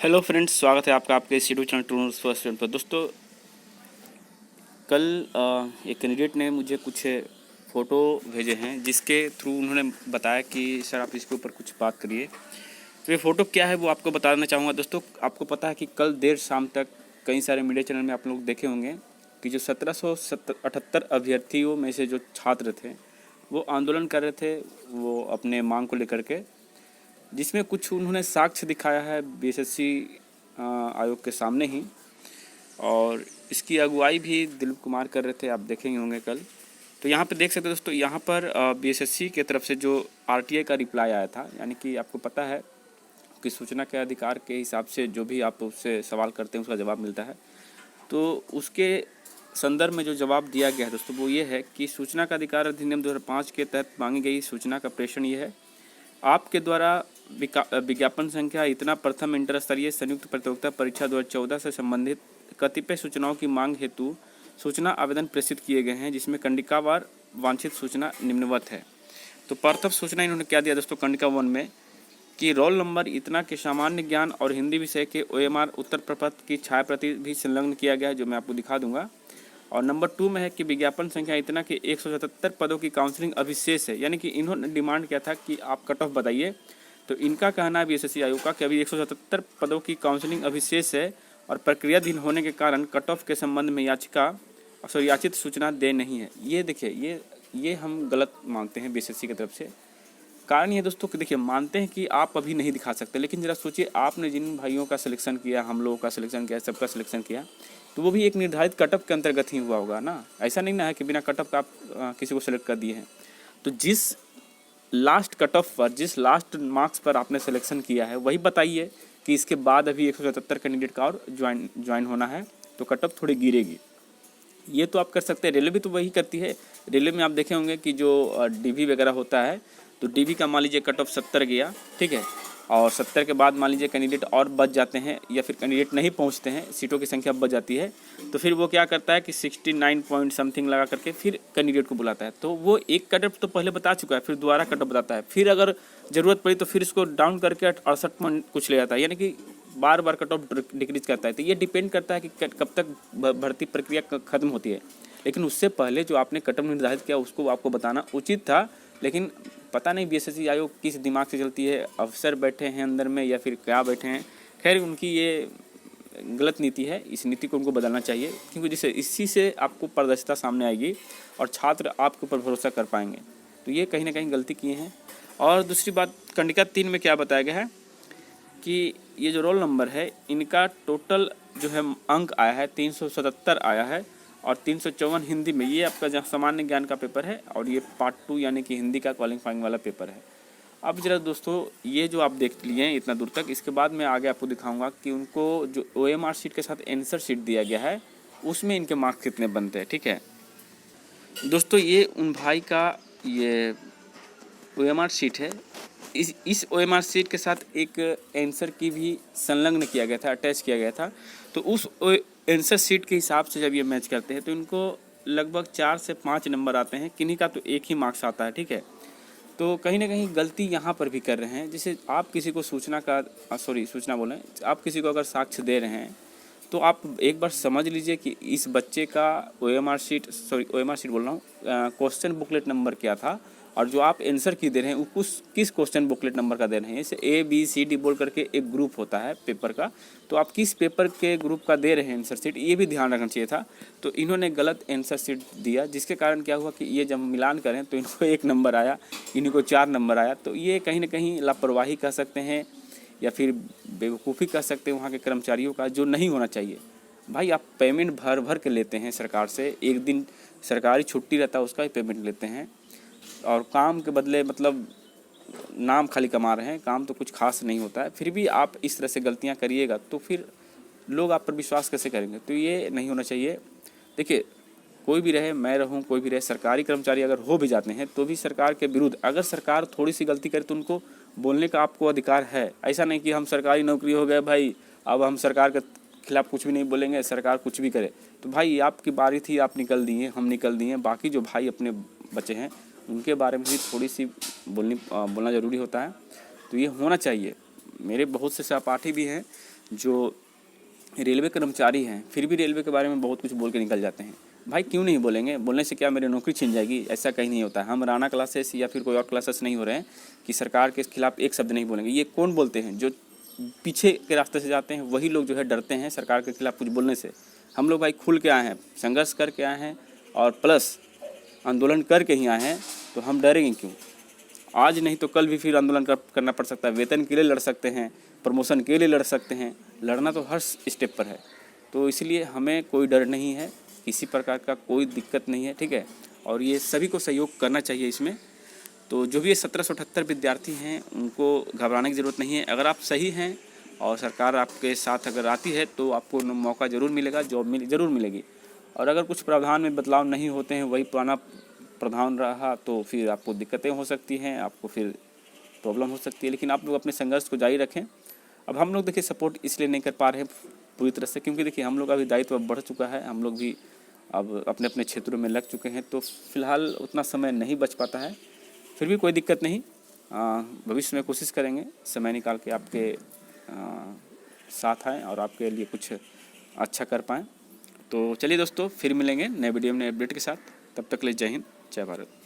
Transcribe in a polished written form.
Hello friends, स्वागत है आपका आपके YouTube channel true news first पर। दोस्तों, कल एक कैंडिडेट ने मुझे कुछ फ़ोटो भेजे हैं जिसके थ्रू उन्होंने बताया कि सर आप इसके ऊपर कुछ बात करिए। तो ये फ़ोटो क्या है वो आपको बताना चाहूँगा। दोस्तों, आपको पता है कि कल देर शाम तक कई सारे मीडिया चैनल में आप लोग देखे होंगे कि जो 1778 अभ्यर्थियों में से जो छात्र थे वो आंदोलन कर रहे थे, वो अपने मांग को लेकर के, जिसमें कुछ उन्होंने साक्ष्य दिखाया है बीएसएससी आयोग के सामने ही। और इसकी अगुवाई भी दिलीप कुमार कर रहे थे, आप देखेंगे होंगे कल। तो यहाँ पे देख सकते हैं दोस्तों, यहाँ पर बीएसएससी की तरफ से जो आरटीआई का रिप्लाई आया था, यानी कि आपको पता है कि सूचना के अधिकार के हिसाब से जो भी आप उससे सवाल करते हैं उसका जवाब मिलता है। तो उसके संदर्भ में जो जवाब दिया गया है दोस्तों वो ये है कि सूचना का अधिकार अधिनियम 2005 के तहत मांगी गई सूचना का प्रेषण ये है। आपके द्वारा विज्ञापन संख्या इतना प्रथम इंटर स्तरीय संयुक्त प्रतियोगिता परीक्षा 2014 से संबंधित कतिपय सूचनाओं की मांग हेतु सूचना आवेदन प्रेषित किए गए हैं, जिसमें कंडिकावार वांछित सूचना निम्नवत है। तो प्रथम सूचना इन्होंने क्या दिया दोस्तों कंडिका 1 में कि रोल नंबर इतना के सामान्य ज्ञान और हिंदी विषय के ओएमआर उत्तर प्रपत्र की छायाप्रति भी संलग्न किया गया है, जो मैं आपको दिखा दूंगा। और नंबर 2 में है कि विज्ञापन संख्या इतना के 177 पदों की काउंसलिंग अभिशेष है, यानी कि इन्होंने डिमांड किया था कि आप कट ऑफ बताइए। तो इनका कहना है बीएसएससी आयोग का कि अभी 177 पदों की काउंसलिंग अभिशेष है और प्रक्रियाधीन होने के कारण कट ऑफ के संबंध में याचित सूचना दे नहीं है। ये देखिए, ये हम गलत मानते हैं बीएसएससी की तरफ से। कारण ये दोस्तों कि देखिए, मानते हैं कि आप अभी नहीं दिखा सकते, लेकिन ज़रा सोचिए आपने जिन भाइयों का सिलेक्शन किया, हम लोगों का सिलेक्शन किया, सबका सिलेक्शन किया, तो वो भी एक निर्धारित कटअप के अंतर्गत ही हुआ होगा ना। ऐसा नहीं ना है कि बिना कटअप का आप किसी को सेलेक्ट कर दिए हैं। तो जिस लास्ट कटऑफ पर, जिस लास्ट मार्क्स पर आपने सिलेक्शन किया है वही बताइए कि इसके बाद अभी 177 कैंडिडेट का और ज्वाइन होना है, तो कटऑफ थोड़ी गिरेगी। ये तो आप कर सकते हैं, रेलवे भी तो वही करती है। रेलवे में आप देखे होंगे कि जो डीवी वगैरह होता है, तो डीवी का मान लीजिए कट ऑफ 70 गया, ठीक है, और 70 के बाद मान लीजिए कैंडिडेट और बच जाते हैं या फिर कैंडिडेट नहीं पहुंचते हैं, सीटों की संख्या बच जाती है, तो फिर वो क्या करता है कि 69 पॉइंट समथिंग लगा करके फिर कैंडिडेट को बुलाता है। तो वो एक कट ऑफ तो पहले बता चुका है, फिर दोबारा कट ऑफ बताता है, फिर अगर ज़रूरत पड़ी तो फिर इसको डाउन करके 68 पॉइंट कुछ ले जाता है, यानी कि बार बार कट ऑफ डिक्रीज करता है। तो ये डिपेंड करता है कि कब तक भर्ती प्रक्रिया खत्म होती है। लेकिन उससे पहले जो आपने कट ऑफ निर्धारित किया उसको आपको बताना उचित था, लेकिन पता नहीं बीएसएससी आयोग किस दिमाग से चलती है, अफसर बैठे हैं अंदर में या फिर क्या बैठे हैं। खैर, उनकी ये गलत नीति है, इस नीति को उनको बदलना चाहिए, क्योंकि जिससे इसी से आपको पारदर्शिता सामने आएगी और छात्र आपके ऊपर भरोसा कर पाएंगे। तो ये कहीं ना कहीं गलती किए हैं। और दूसरी बात, कंडिका 3 में क्या बताया गया है कि ये जो रोल नंबर है इनका टोटल जो है अंक आया है 377 आया है, और 354 हिंदी में। ये आपका जहाँ सामान्य ज्ञान का पेपर है और ये पार्ट 2 यानी कि हिंदी का क्वालिफाइंग वाला पेपर है। अब जरा दोस्तों, ये जो आप देख लिए हैं इतना दूर तक, इसके बाद मैं आगे आपको दिखाऊंगा कि उनको जो ओएमआर शीट के साथ आंसर शीट दिया गया है उसमें इनके मार्क्स कितने बनते हैं। ठीक है दोस्तों, ये उन भाई का ये ओएमआर शीट है। इस ओएमआर शीट के साथ एक आंसर की भी संलग्न किया गया था, अटैच किया गया था। तो उस आंसर शीट के हिसाब से जब ये मैच करते हैं तो इनको लगभग 4 से 5 नंबर आते हैं, किन्हीं का तो एक ही मार्क्स आता है। ठीक है, तो कहीं ना कहीं गलती यहाँ पर भी कर रहे हैं। जैसे आप किसी को सूचना बोलें, आप किसी को अगर साक्ष्य दे रहे हैं तो आप एक बार समझ लीजिए कि इस बच्चे का ओएमआर शीट बोल रहा हूँ, क्वेश्चन बुकलेट नंबर क्या था, और जो आप आंसर की दे रहे हैं वो किस क्वेश्चन बुकलेट नंबर का दे रहे हैं। जैसे ABCD बोल करके एक ग्रुप होता है पेपर का, तो आप किस पेपर के ग्रुप का दे रहे हैं आंसर शीट, ये भी ध्यान रखना चाहिए था। तो इन्होंने गलत आंसर शीट दिया, जिसके कारण क्या हुआ कि ये जब मिलान करें तो इनको 1 नंबर आया, इन्हीं को 4 नंबर आया। तो ये कहीं ना कहीं लापरवाही कह सकते हैं या फिर बेवकूफ़ी कह सकते हैं वहाँ के कर्मचारियों का, जो नहीं होना चाहिए। भाई, आप पेमेंट भर के लेते हैं सरकार से, एक दिन सरकारी छुट्टी रहता है उसका ही पेमेंट लेते हैं, और काम के बदले मतलब नाम खाली कमा रहे हैं, काम तो कुछ खास नहीं होता है। फिर भी आप इस तरह से गलतियां करिएगा तो फिर लोग आप पर विश्वास कैसे करेंगे। तो ये नहीं होना चाहिए। देखिए, कोई भी रहे, मैं रहूं, कोई भी रहे, सरकारी कर्मचारी अगर हो भी जाते हैं तो भी सरकार के विरुद्ध अगर सरकार थोड़ी सी गलती करे तो उनको बोलने का आपको अधिकार है। ऐसा नहीं कि हम सरकारी नौकरी हो गए भाई, अब हम सरकार के खिलाफ कुछ भी नहीं बोलेंगे, सरकार कुछ भी करे। तो भाई, आपकी बारी थी, आप निकल दिए, हम निकल दिए, बाकी जो भाई अपने बचे हैं उनके बारे में भी थोड़ी सी बोलना ज़रूरी होता है। तो ये होना चाहिए। मेरे बहुत से सहपाठी भी हैं जो रेलवे कर्मचारी हैं फिर भी रेलवे के बारे में बहुत कुछ बोल के निकल जाते हैं। भाई क्यों नहीं बोलेंगे? बोलने से क्या मेरी नौकरी छिन जाएगी? ऐसा कहीं नहीं होता है। हम राणा क्लासेस या फिर कोई और क्लासेस नहीं हो रहे हैं कि सरकार के खिलाफ एक शब्द नहीं बोलेंगे। ये कौन बोलते हैं? जो पीछे के रास्ते से जाते हैं वही लोग जो है डरते हैं सरकार के खिलाफ कुछ बोलने से। हम लोग भाई खुल के आए हैं, संघर्ष करके आए हैं और प्लस आंदोलन करके ही आए हैं, तो हम डरेंगे क्यों? आज नहीं तो कल भी फिर आंदोलन करना पड़ सकता है। वेतन के लिए लड़ सकते हैं, प्रमोशन के लिए लड़ सकते हैं, लड़ना तो हर स्टेप पर है। तो इसलिए हमें कोई डर नहीं है, किसी प्रकार का कोई दिक्कत नहीं है, ठीक है। और ये सभी को सहयोग करना चाहिए इसमें। तो जो भी ये 1778 विद्यार्थी हैं उनको घबराने की ज़रूरत नहीं है। अगर आप सही हैं और सरकार आपके साथ अगर आती है तो आपको मौका ज़रूर मिलेगा, जॉब ज़रूर मिलेगी। और अगर कुछ प्रावधान में बदलाव नहीं होते हैं, वही पुराना प्रावधान रहा, तो फिर आपको दिक्कतें हो सकती हैं, आपको फिर प्रॉब्लम हो सकती है। लेकिन आप लोग अपने संघर्ष को जारी रखें। अब हम लोग देखिए सपोर्ट इसलिए नहीं कर पा रहे हैं पूरी तरह से, क्योंकि देखिए हम लोग का भी दायित्व बढ़ चुका है, हम लोग भी अब अपने अपने क्षेत्रों में लग चुके हैं, तो फिलहाल उतना समय नहीं बच पाता है। फिर भी कोई दिक्कत नहीं, भविष्य में कोशिश करेंगे समय निकाल के आपके साथ आएँ और आपके लिए कुछ अच्छा कर पाएँ। तो चलिए दोस्तों, फिर मिलेंगे नए वीडियो में नए अपडेट के साथ। तब तक के लिए जय हिंद, जय भारत।